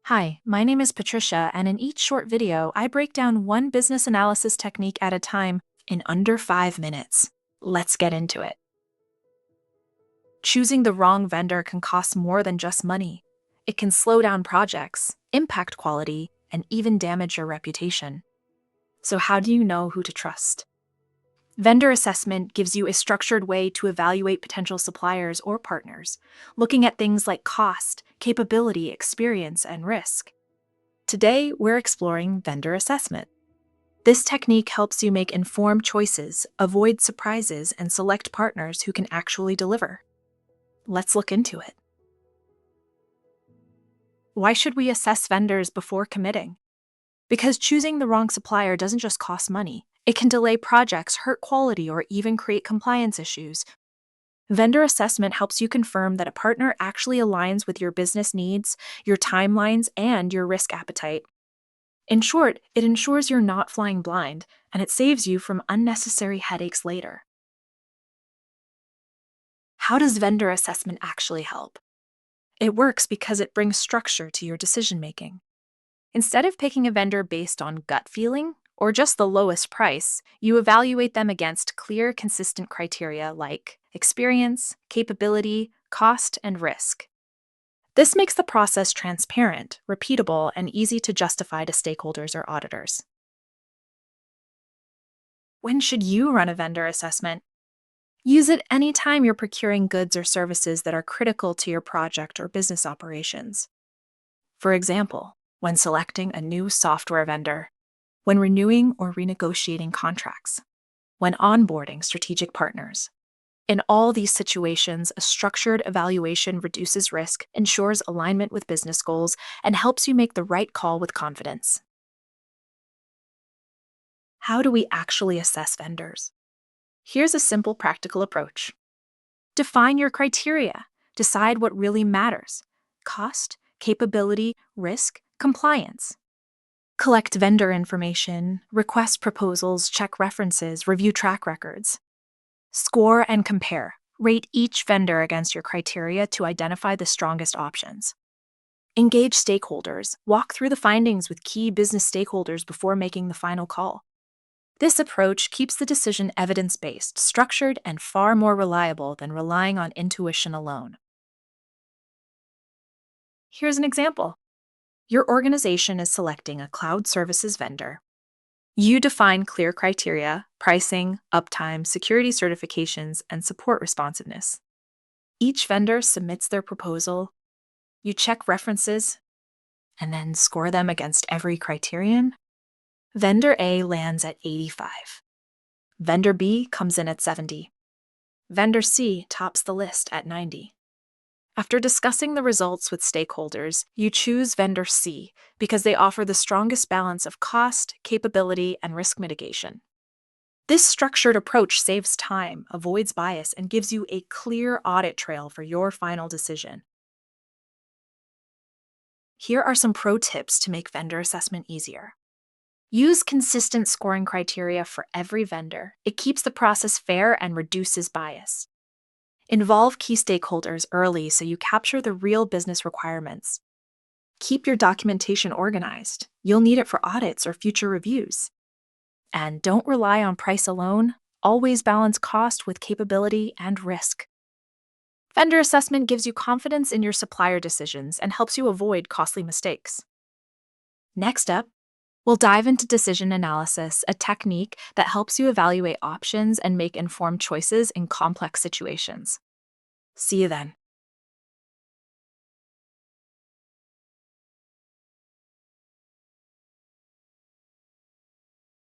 Hi, my name is Patricia, and in each short video, I break down one business analysis technique at a time in under 5 minutes. Let's get into it. Choosing the wrong vendor can cost more than just money. It can slow down projects, impact quality, and even damage your reputation. So, how do you know who to trust? Vendor assessment gives you a structured way to evaluate potential suppliers or partners, looking at things like cost, capability, experience, and risk. Today, we're exploring vendor assessment. This technique helps you make informed choices, avoid surprises, and select partners who can actually deliver. Let's look into it. Why should we assess vendors before committing? Because choosing the wrong supplier doesn't just cost money, it can delay projects, hurt quality, or even create compliance issues. Vendor assessment helps you confirm that a partner actually aligns with your business needs, your timelines, and your risk appetite. In short, it ensures you're not flying blind, and it saves you from unnecessary headaches later. How does vendor assessment actually help? It works because it brings structure to your decision making. Instead of picking a vendor based on gut feeling or just the lowest price, you evaluate them against clear, consistent criteria like experience, capability, cost, and risk. This makes the process transparent, repeatable, and easy to justify to stakeholders or auditors. When should you run a vendor assessment? Use it anytime you're procuring goods or services that are critical to your project or business operations. For example, when selecting a new software vendor, when renewing or renegotiating contracts, when onboarding strategic partners. In all these situations, a structured evaluation reduces risk, ensures alignment with business goals, and helps you make the right call with confidence. How do we actually assess vendors? Here's a simple, practical approach. Define your criteria. Decide what really matters: cost, capability, risk, compliance. Collect vendor information, request proposals, check references, review track records. Score and compare. Rate each vendor against your criteria to identify the strongest options. Engage stakeholders. Walk through the findings with key business stakeholders before making the final call. This approach keeps the decision evidence-based, structured, and far more reliable than relying on intuition alone. Here's an example. Your organization is selecting a cloud services vendor. You define clear criteria: pricing, uptime, security certifications, and support responsiveness. Each vendor submits their proposal. You check references and then score them against every criterion. Vendor A lands at 85. Vendor B comes in at 70. Vendor C tops the list at 90. After discussing the results with stakeholders, you choose vendor C because they offer the strongest balance of cost, capability, and risk mitigation. This structured approach saves time, avoids bias, and gives you a clear audit trail for your final decision. Here are some pro tips to make vendor assessment easier. Use consistent scoring criteria for every vendor. It keeps the process fair and reduces bias. Involve key stakeholders early so you capture the real business requirements. Keep your documentation organized. You'll need it for audits or future reviews. And don't rely on price alone. Always balance cost with capability and risk. Vendor assessment gives you confidence in your supplier decisions and helps you avoid costly mistakes. Next up, we'll dive into decision analysis, a technique that helps you evaluate options and make informed choices in complex situations. See you then.